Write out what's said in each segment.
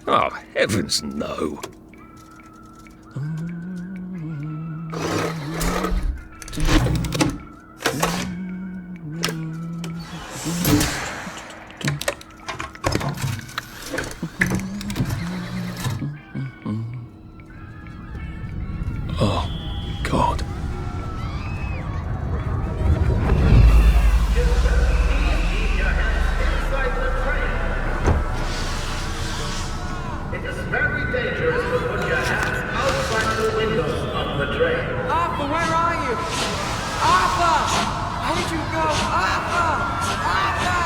Oh, heavens no. Oh, God. It is very dangerous to put your hands outside the windows of the train. Arthur, where are you? Arthur! Where did you go? Arthur! Arthur!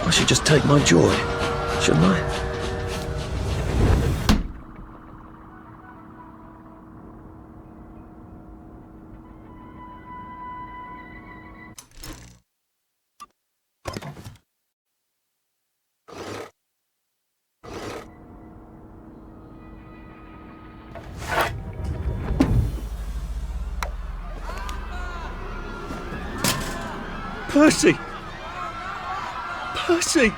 I should just take my joy, shouldn't I? Percy! Percy!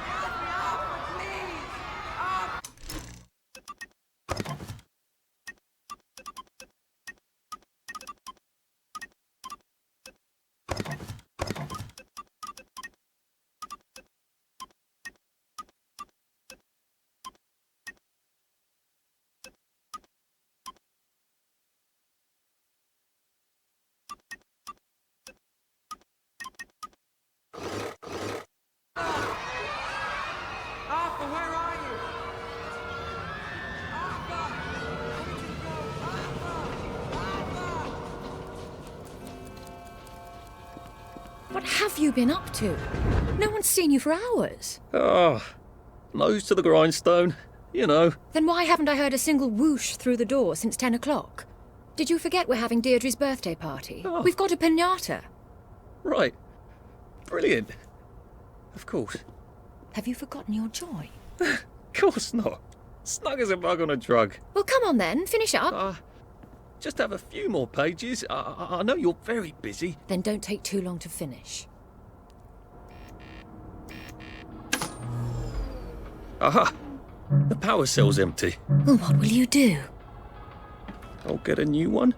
Arthur, where are you? Arthur! Where did you go? Arthur! What have you been up to? No one's seen you for hours. Ah, nose to the grindstone, you know. Then why haven't I heard a single whoosh through the door since 10 o'clock? Did you forget we're having Deirdre's birthday party? Oh. We've got a piñata. Right. Brilliant. Of course. Have you forgotten your joy? Of course not. Snug as a bug on a drug. Well, come on then, finish up. Just have a few more pages. I know you're very busy. Then don't take too long to finish. Aha! The power cell's empty. Well, what will you do? I'll get a new one.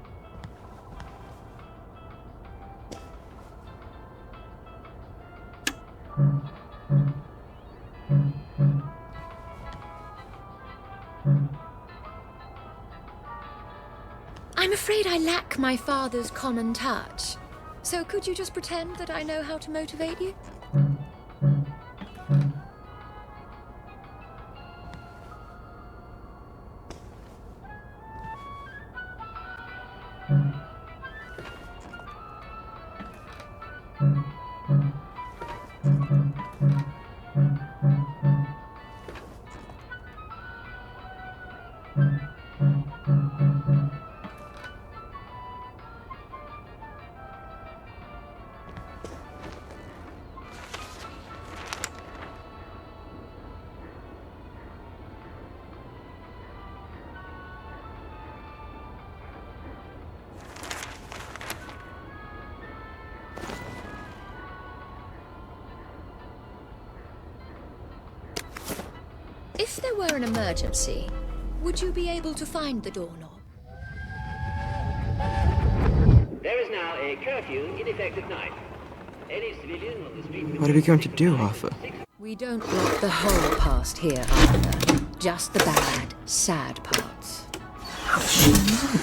I'm afraid I lack my father's common touch. So could you just pretend that I know how to motivate you? If there were an emergency, would you be able to find the doorknob? There is now a curfew in effect at night. Any civilian on the street... What are we going to do, Arthur? We don't block the whole past here, Arthur. Just the bad, sad parts. How does she know?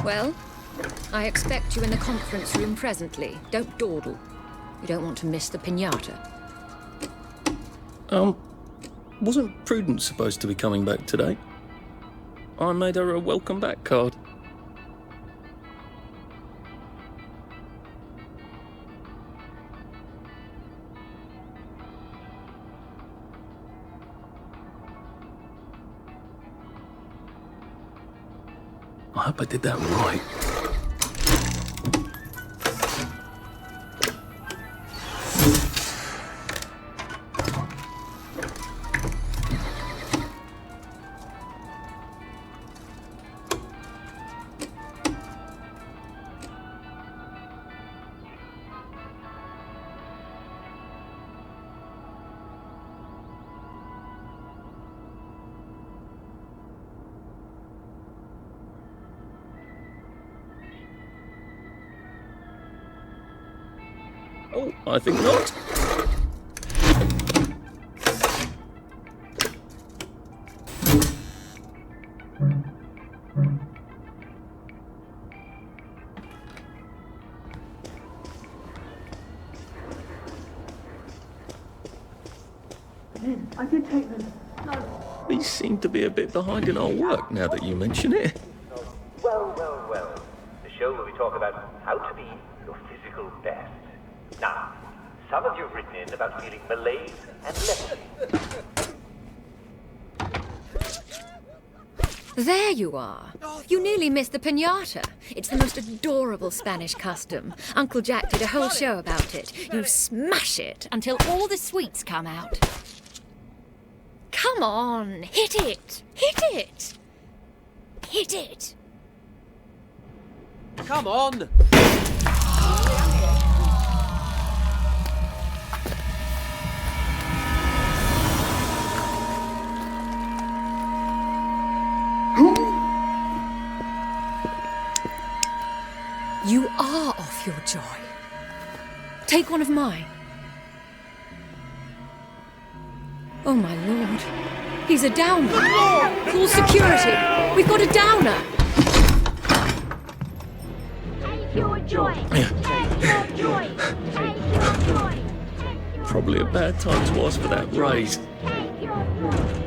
Well, I expect you in the conference room presently. Don't dawdle. You don't want to miss the piñata. Wasn't Prudence supposed to be coming back today? I made her a welcome back card. I hope I did that right. Oh, I think not. I did take them. No. We seem to be a bit behind in our work now that you mention it. Well. The show where we talk about how to be your physical best. Now, some of you have written in about feeling malaise and lethargy. There you are. You nearly missed the piñata. It's the most adorable Spanish custom. Uncle Jack did a whole show about it. You smash it until all the sweets come out. Come on, hit it! Hit it! Hit it! Come on! You are off your joy. Take one of mine. Oh my lord. He's a downer. Call security. We've got a downer. Take your joy. Take your joy. Take your joy. Probably a bad time to ask for that raise. Take your joy.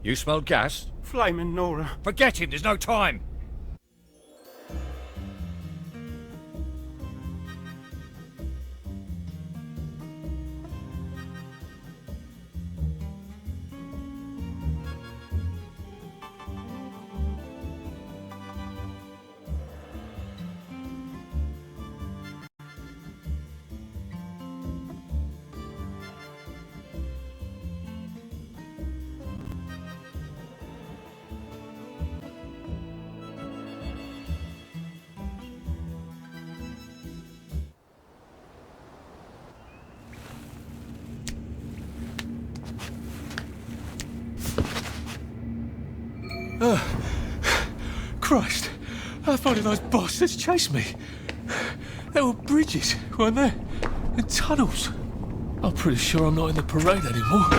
You smell gas? Flaming Nora. Forget him, there's no time. Christ, how far did those bastards chase me? There were bridges, weren't there? And tunnels. I'm pretty sure I'm not in the parade anymore.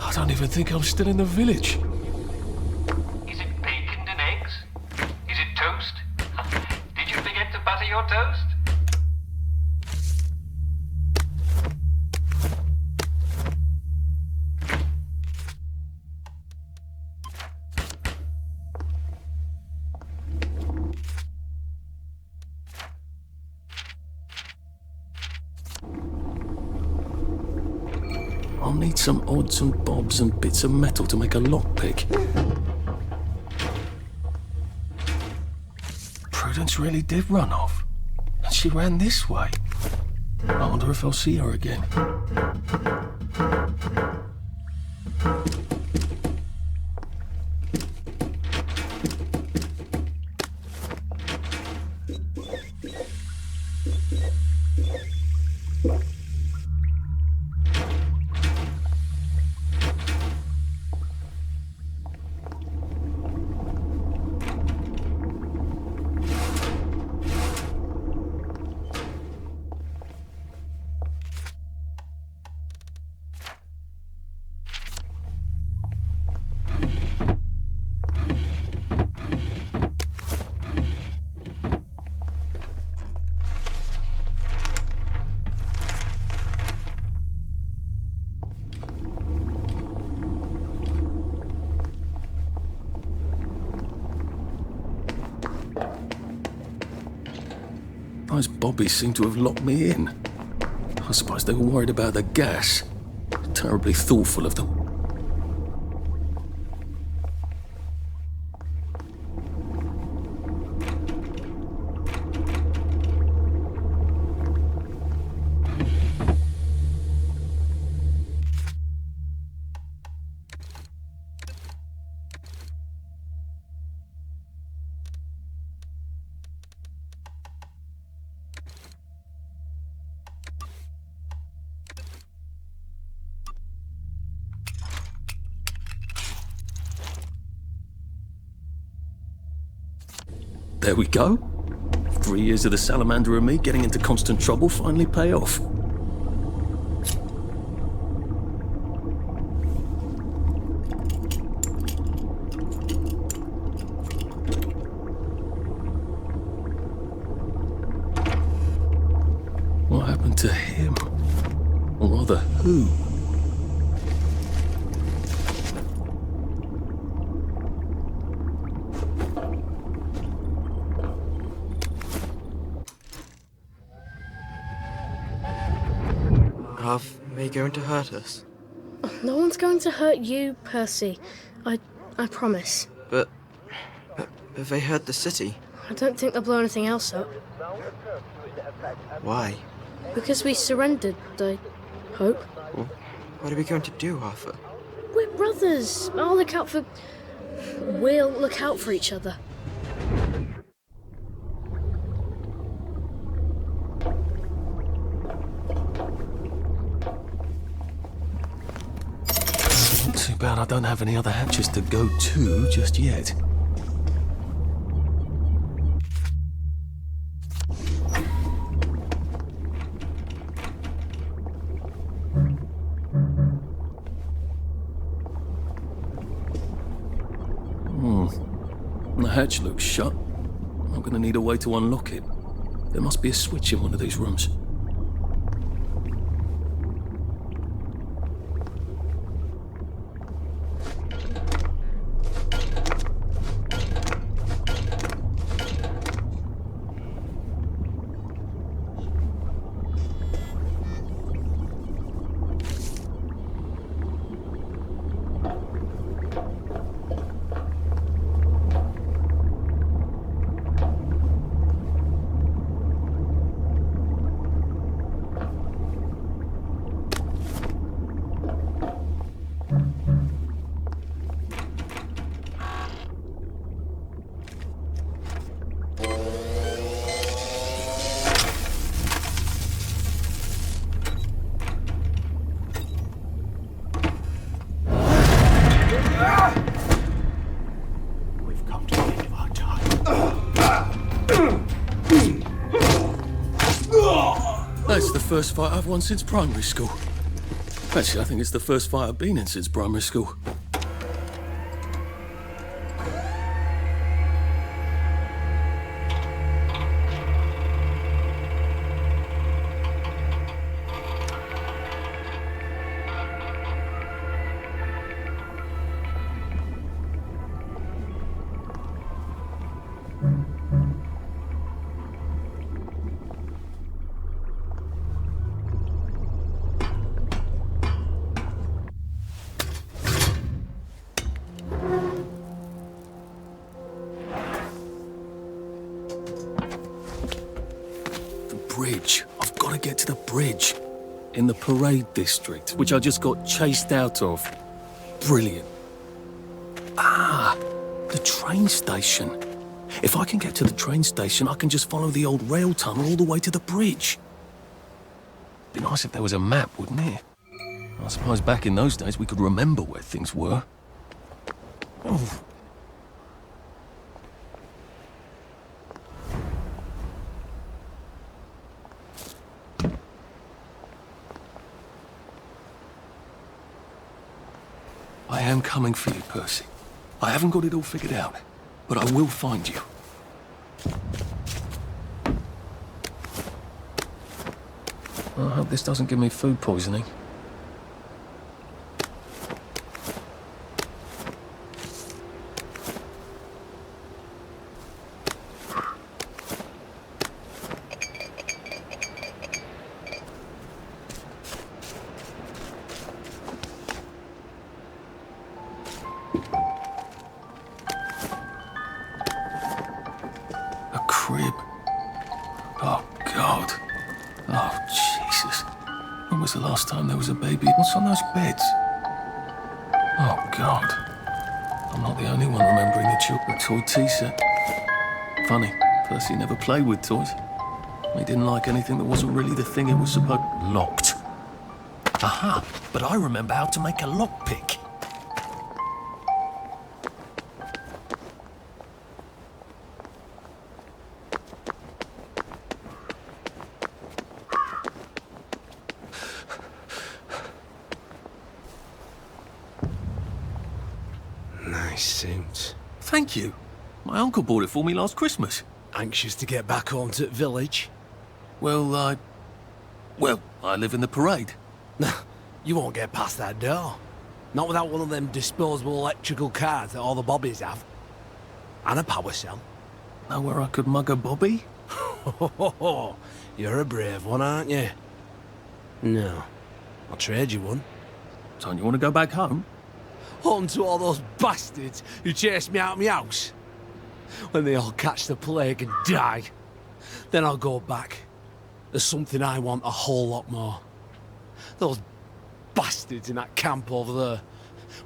I don't even think I'm still in the village. Is it bacon and eggs? Is it toast? Did you forget to butter your toast? I'll need some odds and bobs and bits of metal to make a lockpick. Prudence really did run off. And she ran this way. I wonder if I'll see her again. surprised Bobby seemed to have locked me in. I suppose they were worried about the gas. Terribly thoughtful of them. There we go. 3 years of the salamander and me getting into constant trouble finally pay off. What happened to him? Or rather, who? Are they going to hurt us? No one's going to hurt you, Percy. I promise. But they hurt the city. I don't think they'll blow anything else up. Why? Because we surrendered, I hope. Well, what are we going to do, Arthur? We're brothers. We'll look out for each other. Too bad I don't have any other hatches to go to just yet. The hatch looks shut. I'm gonna need a way to unlock it. There must be a switch in one of these rooms. That's the first fight I've won since primary school. Actually, I think it's the first fight I've been in since primary school. Bridge. I've got to get to the bridge. In the parade district, which I just got chased out of. Brilliant. Ah, the train station. If I can get to the train station, I can just follow the old rail tunnel all the way to the bridge. Be nice if there was a map, wouldn't it? I suppose back in those days we could remember where things were. Oh. I am coming for you, Percy. I haven't got it all figured out, but I will find you. I hope this doesn't give me food poisoning. A crib. Oh, God. Oh, Jesus. When was the last time there was a baby? What's on those beds? Oh, God. I'm not the only one remembering the toy tea set. Funny, Percy never played with toys. He didn't like anything that wasn't really the thing it was supposed... Locked. Aha, but I remember how to make a lockpick. Nice suit. Thank you. My uncle bought it for me last Christmas. Anxious to get back home to the village? Well, I live in the parade. You won't get past that door. Not without one of them disposable electrical cars that all the bobbies have. And a power cell. Know where I could mug a bobby? You're a brave one, aren't you? No. I'll trade you one. Don't you want to go back home? Home to all those bastards who chased me out of my house. When they all catch the plague and die, then I'll go back. There's something I want a whole lot more. Those bastards in that camp over there,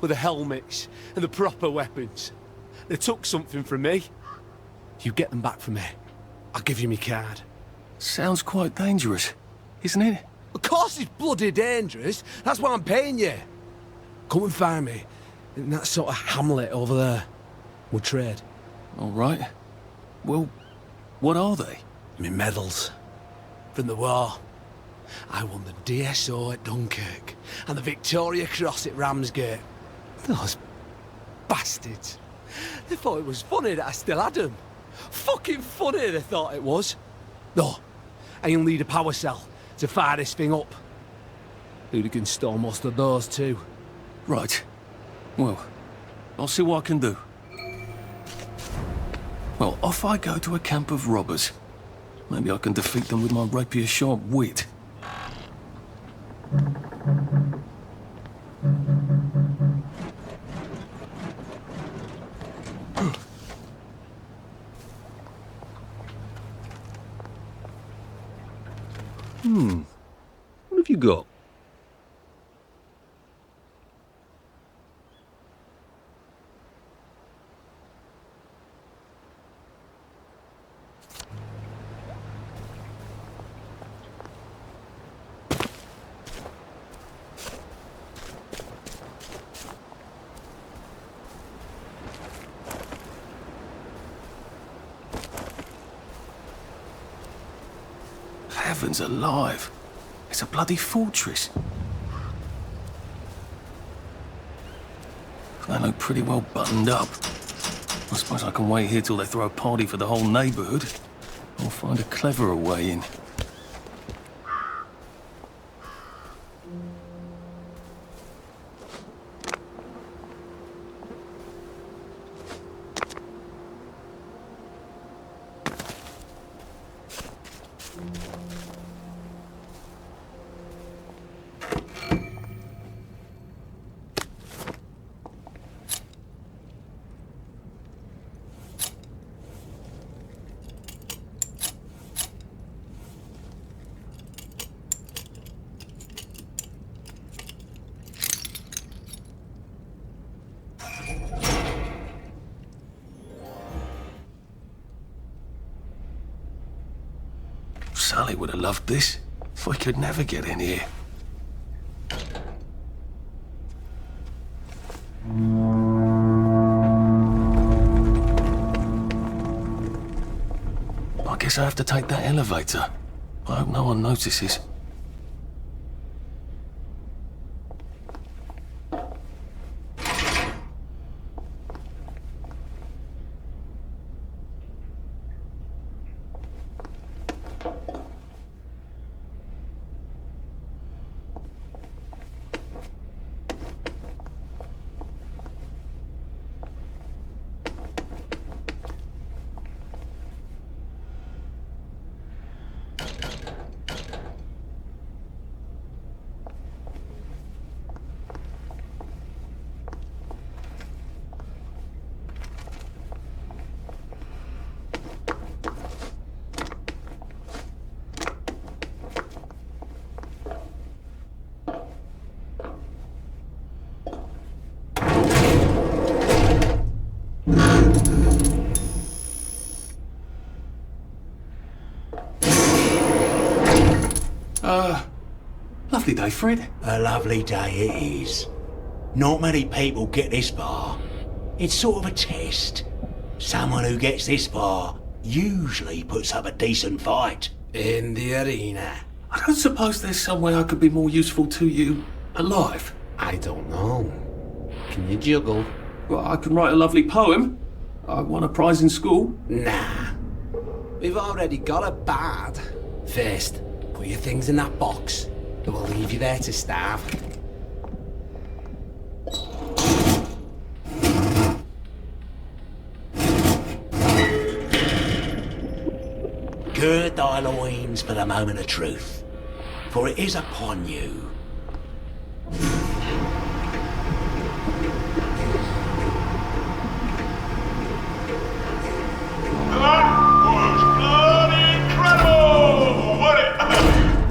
with the helmets and the proper weapons. They took something from me. You get them back for me. I'll give you my card. Sounds quite dangerous, isn't it? Of course it's bloody dangerous. That's why I'm paying you. Come and find me in that sort of hamlet over there. We'll trade. All right. Well, what are they? My medals. From the war. I won the DSO at Dunkirk and the Victoria Cross at Ramsgate. Those bastards. They thought it was funny that I still had them. Fucking funny they thought it was. No, I'll need a power cell to fire this thing up. Hooligans stole most of those too. Right. Well, I'll see what I can do. Well, off I go to a camp of robbers. Maybe I can defeat them with my rapier-sharp wit. What have you got? Heavens alive. It's a bloody fortress. They look pretty well buttoned up. I suppose I can wait here till they throw a party for the whole neighbourhood. Or find a cleverer way in. Sally would have loved this. We could never get in here. I guess I have to take that elevator. I hope no one notices. lovely day, Fred. A lovely day it is. Not many people get this far. It's sort of a test. Someone who gets this far usually puts up a decent fight in the arena. I don't suppose there's some way I could be more useful to you alive. I don't know. Can you juggle? Well, I can write a lovely poem. I won a prize in school. Nah. We've already got a bard. First, put your things in that box. It will leave you there to starve. Gird thy loins for the moment of truth, for it is upon you. That was bloody incredible, wasn't it?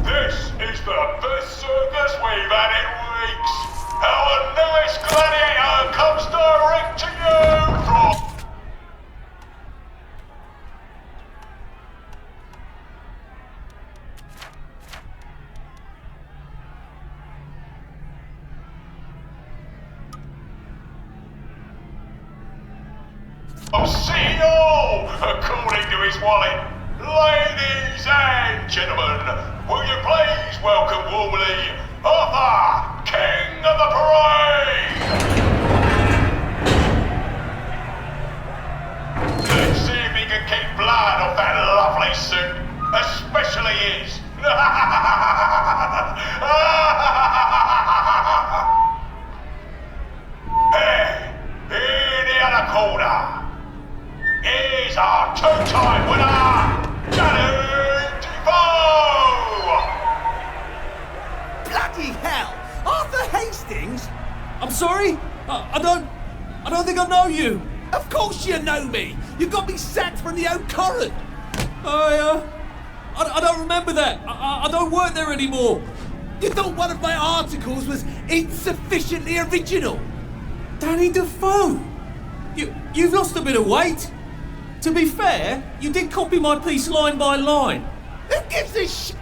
This is the best circus we've had in weeks. Our newest gladiator comes direct to you from... CEO, according to his wallet. Ladies and gentlemen, will you please welcome warmly Arthur, King of the Parade! Let's see if he can keep blood off that lovely suit, especially his. Hey, in the other corner. Is our two-time winner, Danny Defoe! Bloody hell! Arthur Hastings? I'm sorry? I don't think I know you. Of course you know me! You got me sacked from the Old Current! I don't remember that. I don't work there anymore. You thought one of my articles was insufficiently original? Danny Defoe? You've lost a bit of weight. To be fair, you did copy my piece line by line. Who gives a shit?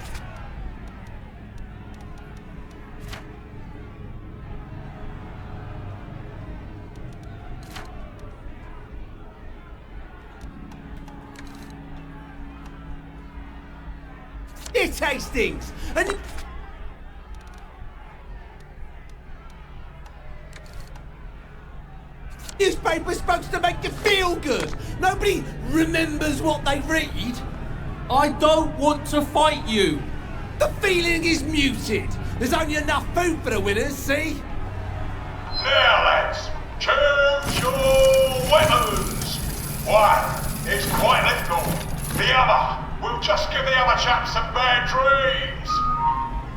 It's Hastings! And... Newspaper's supposed to make you feel good. Nobody remembers what they read. I don't want to fight you. The feeling is muted. There's only enough food for the winners, see? Now lads, choose your weapons. One is quite lethal. The other will just give the other chap some bad dreams.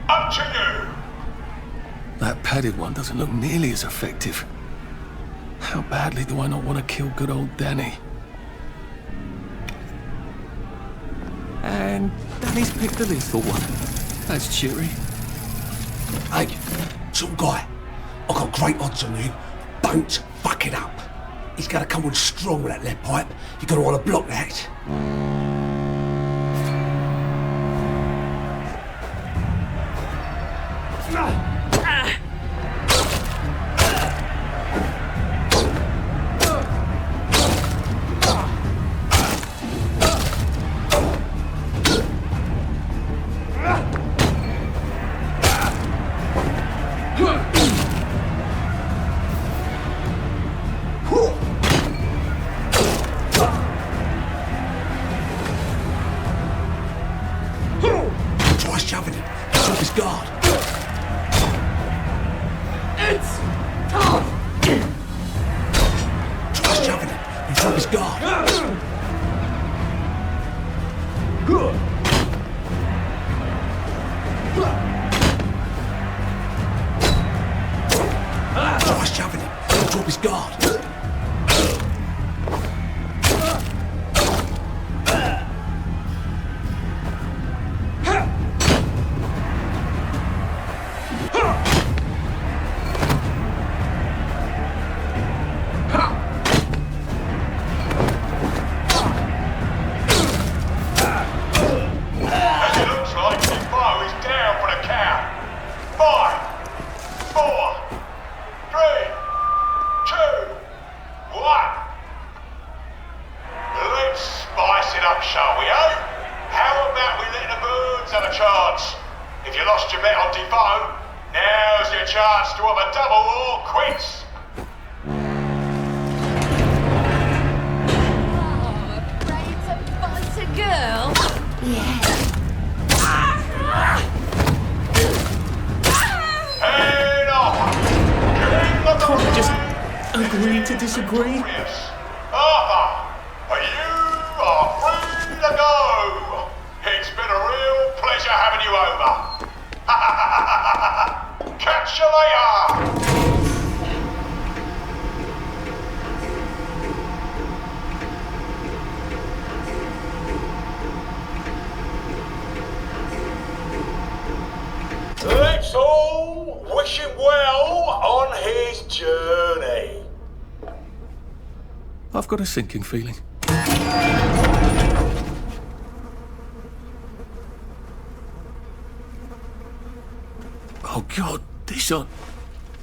Up to you. That padded one doesn't look nearly as effective. How badly do I not want to kill good old Danny? And Danny's picked the lethal one. That's cheery. Hey, some guy. I've got great odds on you. Don't fuck it up. He's gonna come on strong with that lead pipe. You're gonna want to block that. Try shoving him. He's off his guard. It's tough! Try shoving him. He's off his guard. Try shoving him. He'll drop his guard. agree to disagree? Arthur, you are free to go. It's been a real pleasure having you over. Catch you later. Let's all wish him well on his journey. I've got a sinking feeling. Oh God, this on.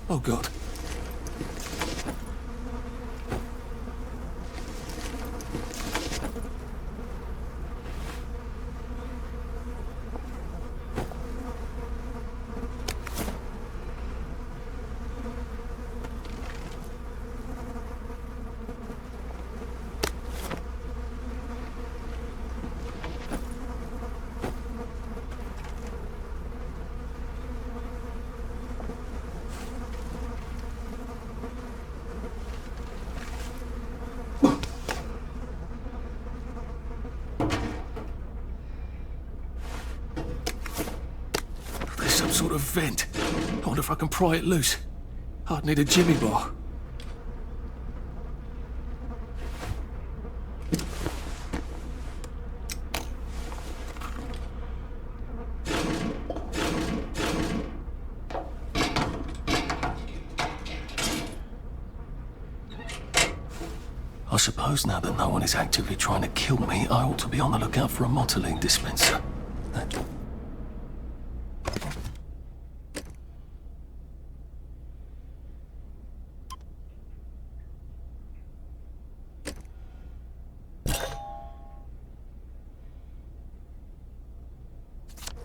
Oh God. Some sort of vent. I wonder if I can pry it loose. I'd need a jimmy bar. I suppose now that no one is actively trying to kill me, I ought to be on the lookout for a motoline dispenser.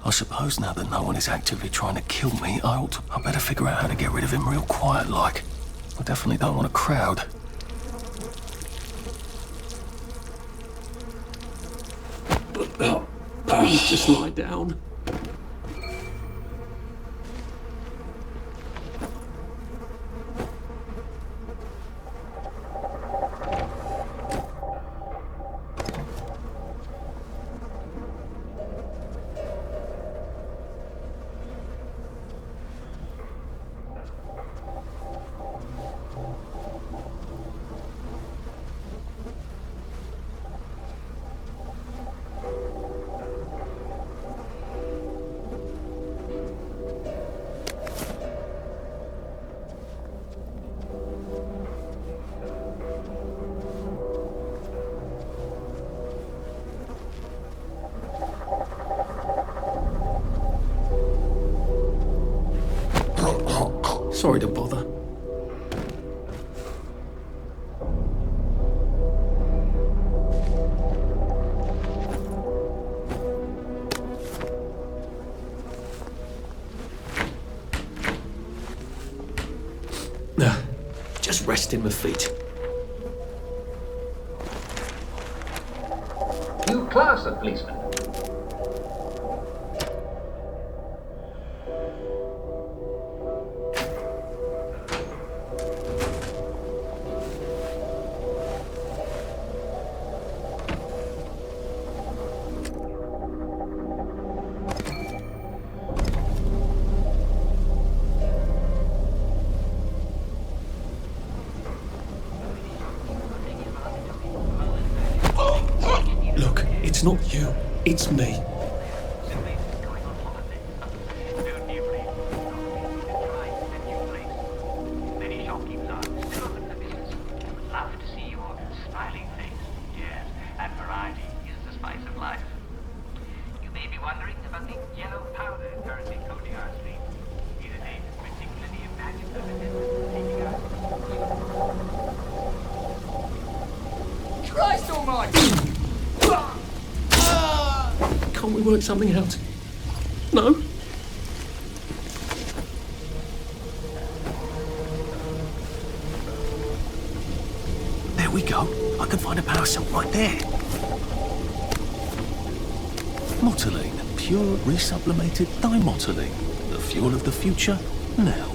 I suppose now that no one is actively trying to kill me, I better figure out how to get rid of him real quiet like. I definitely don't want a crowd. Please just lie down. Sorry to bother. Just resting my feet. New class of policemen. Look, it's not you, it's me. Christ almighty! Can't we work something out? No? There we go. I can find a power cell right there. Motoline, pure resublimated dimotoline. The fuel of the future, now.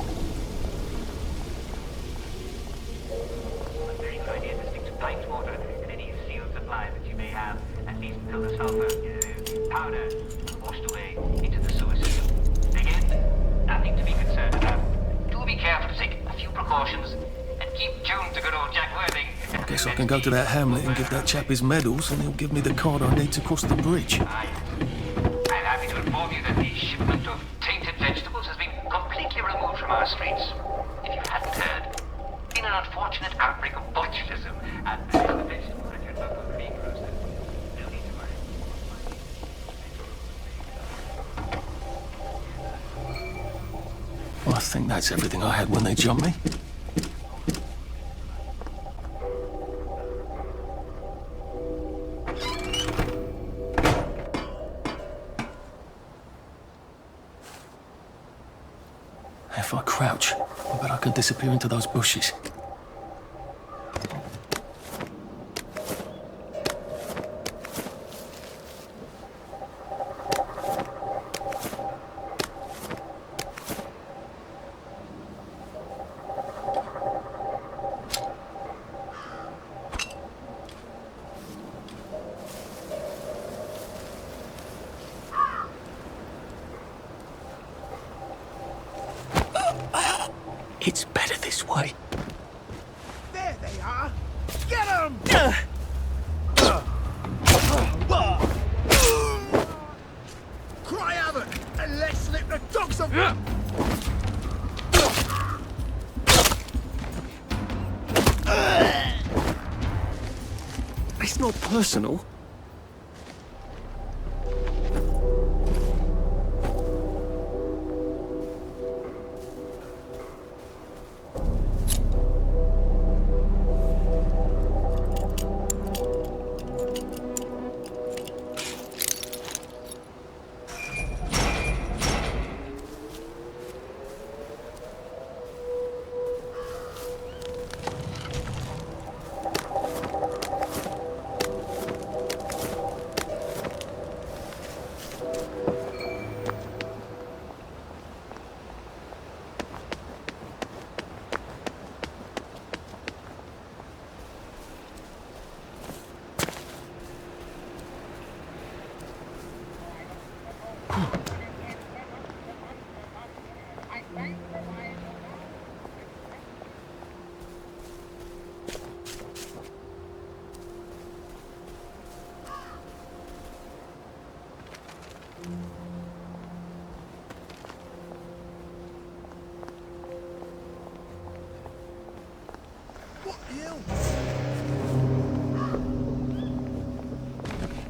to good old Jack Worthing. Guess I can go to that hamlet and give that chap his medals, and he'll give me the card I need to cross the bridge. I'm happy to inform you that the shipment of tainted vegetables has been completely removed from our streets. If you hadn't heard, been an unfortunate outbreak of botulism, and the vegetables at your local greengrocer. No need to worry. Well, I think that's everything I had when they jumped me. If I crouch, I bet I can disappear into those bushes. It's better this way. There they are! Get them! Cry havoc and let's slip the dogs of... It's not personal.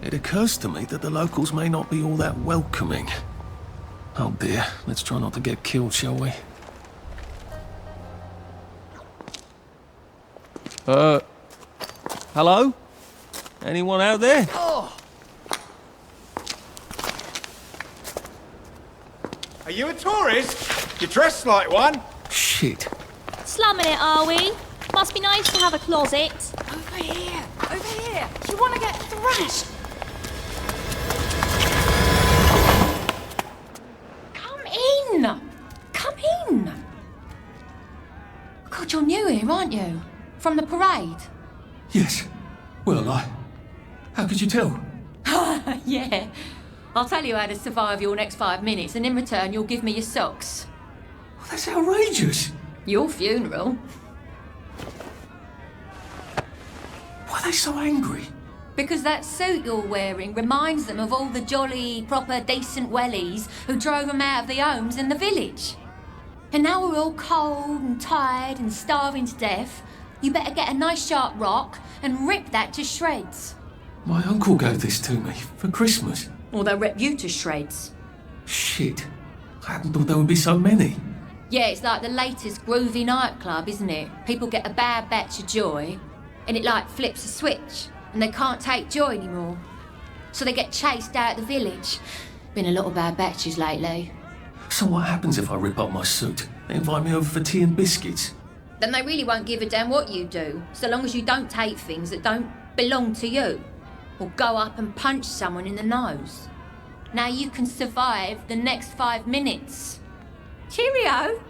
It occurs to me that the locals may not be all that welcoming. Oh dear, let's try not to get killed, shall we? Hello? Anyone out there? Oh! Are you a tourist? You're dressed like one. Shit. Slumming it, are we? Must be nice to have a closet. Over here! Over here! Do you want to get thrashed? Come in! Come in! God, you're new here, aren't you? From the parade? Yes. Well, how could you tell? Yeah. I'll tell you how to survive your next 5 minutes, and in return, you'll give me your socks. Well, that's outrageous. Your funeral. Why are they so angry? Because that suit you're wearing reminds them of all the jolly, proper, decent wellies who drove them out of their homes in the village. And now we're all cold and tired and starving to death. You better get a nice sharp rock and rip that to shreds. My uncle gave this to me for Christmas. Or they'll rip you to shreds. Shit. I hadn't thought there would be so many. Yeah, it's like the latest groovy nightclub, isn't it? People get a bad batch of joy, and it like flips a switch, and they can't take joy anymore. So they get chased out of the village. Been a lot of bad batches lately. So what happens if I rip up my suit? They invite me over for tea and biscuits. Then they really won't give a damn what you do, so long as you don't take things that don't belong to you. Or go up and punch someone in the nose. Now you can survive the next 5 minutes. Cheerio!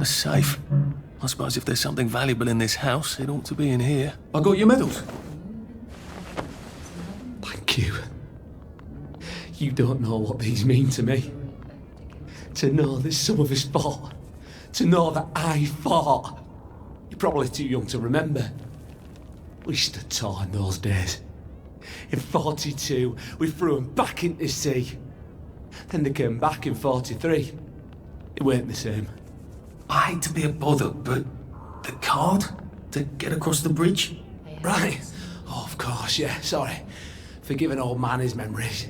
safe. I suppose if there's something valuable in this house, it ought to be in here. I got your medals. Thank you. You don't know what these mean to me. To know that some of us fought. To know that I fought. You're probably too young to remember. We stood tall in those days. In 42, we threw them back into the sea. Then they came back in 43. It weren't the same. I hate to be a bother, but the card to get across the bridge? Right. Oh, of course, yeah, sorry. Forgive an old man his memories.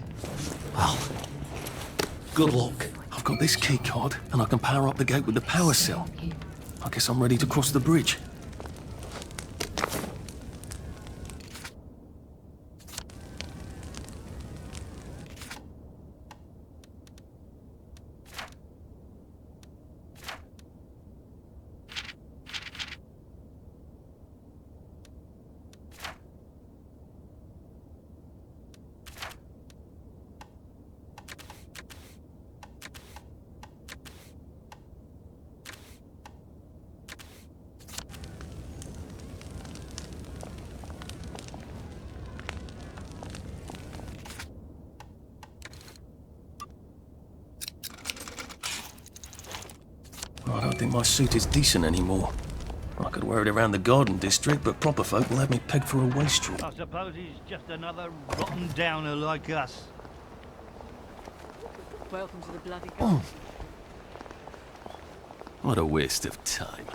Well, good luck. I've got this key card, and I can power up the gate with the power cell. I guess I'm ready to cross the bridge. I don't think my suit is decent anymore. I could wear it around the garden district, but proper folk will have me pegged for a wastrel. I suppose he's just another rotten downer like us. Welcome to the bloody Oh. What a waste of time.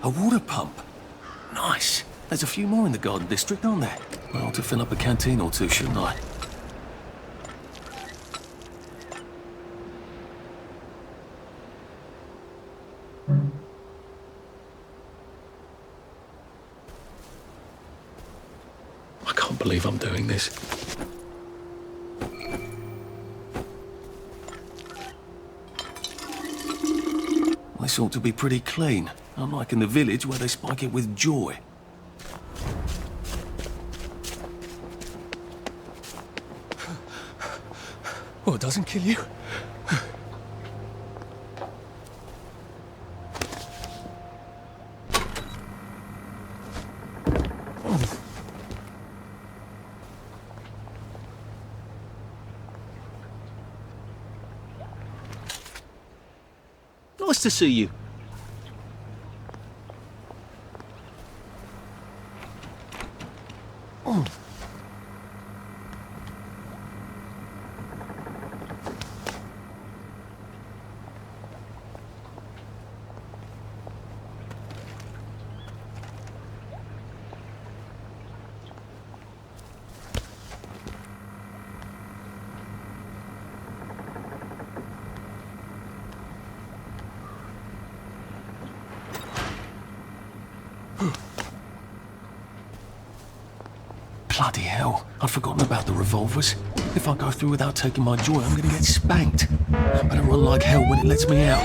A water pump. Nice. There's a few more in the garden district, aren't there? I ought to fill up a canteen or two, shouldn't I? I can't believe I'm doing this. This ought to be pretty clean, unlike in the village where they spike it with joy. Well, it doesn't kill you. Nice to see you. Oh. Bloody hell, I'd forgotten about the revolvers. If I go through without taking my joy, I'm gonna get spanked. I better run like hell when it lets me out.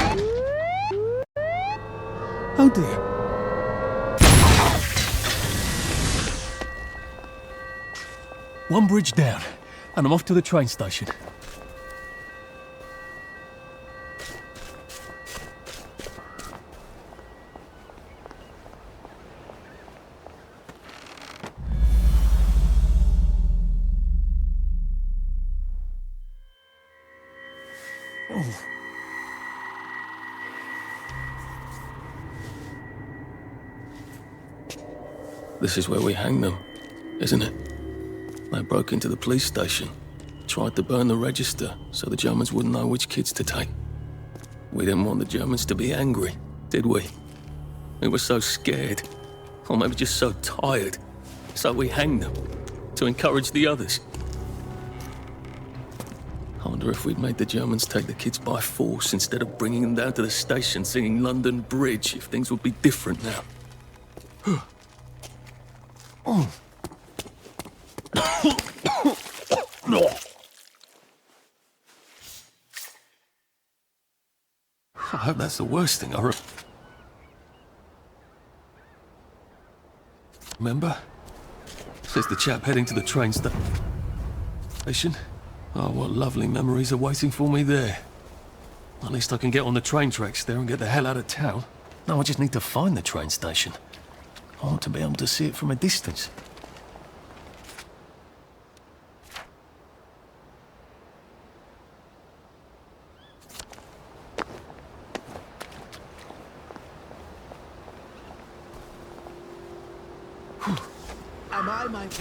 Oh dear. One bridge down, and I'm off to the train station. This is where we hang them, isn't it? They broke into the police station, tried to burn the register so the Germans wouldn't know which kids to take. We didn't want the Germans to be angry, did we? We were so scared, or maybe just so tired, so we hanged them to encourage the others. I wonder if we'd made the Germans take the kids by force instead of bringing them down to the station singing London Bridge, if things would be different now. I hope that's the worst thing I remember. Says the chap heading to the train station. Oh, what lovely memories are waiting for me there. At least I can get on the train tracks there and get the hell out of town. No, I just need to find the train station. I want to be able to see it from a distance.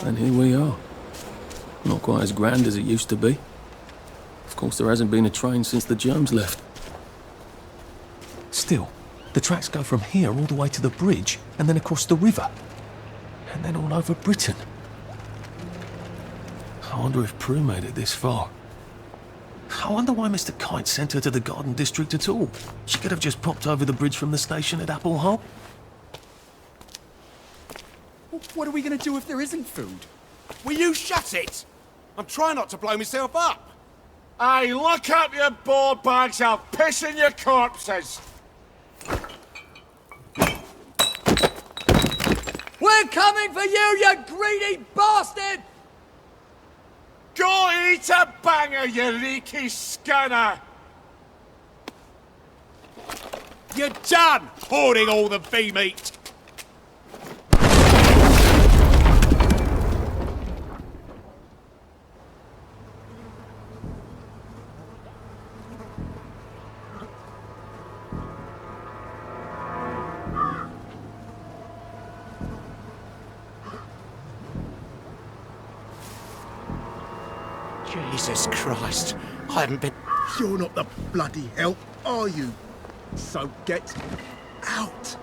And here we are. Not quite as grand as it used to be. Of course, there hasn't been a train since the germs left. Still, the tracks go from here all the way to the bridge, and then across the river. And then all over Britain. I wonder if Prue made it this far. I wonder why Mr. Kite sent her to the Garden District at all. She could have just popped over the bridge from the station at Apple Hole. What are we going to do if there isn't food? Will you shut it? I'm trying not to blow myself up. Hey, look up your board bags, I'll piss in your corpses. We're coming for you greedy bastard! Go eat a banger, you leaky scunner! You're done hoarding all the bee meat! Jesus Christ, I haven't been... You're not the bloody help, are you? So get out.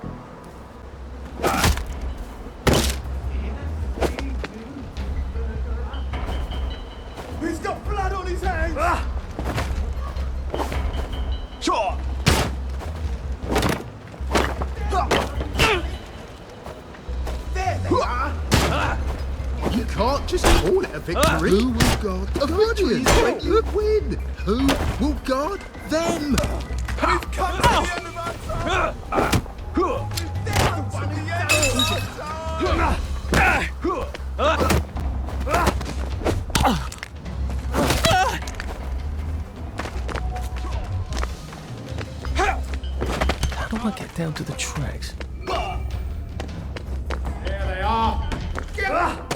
He's got blood on his hands! Sure. There they are! You can't just call it a victory. Who will guard the Guardians when you win? Who will guard them? We've come to the end of our time. We've down to the end of our time. How do I get down to the tracks? There they are. Get up!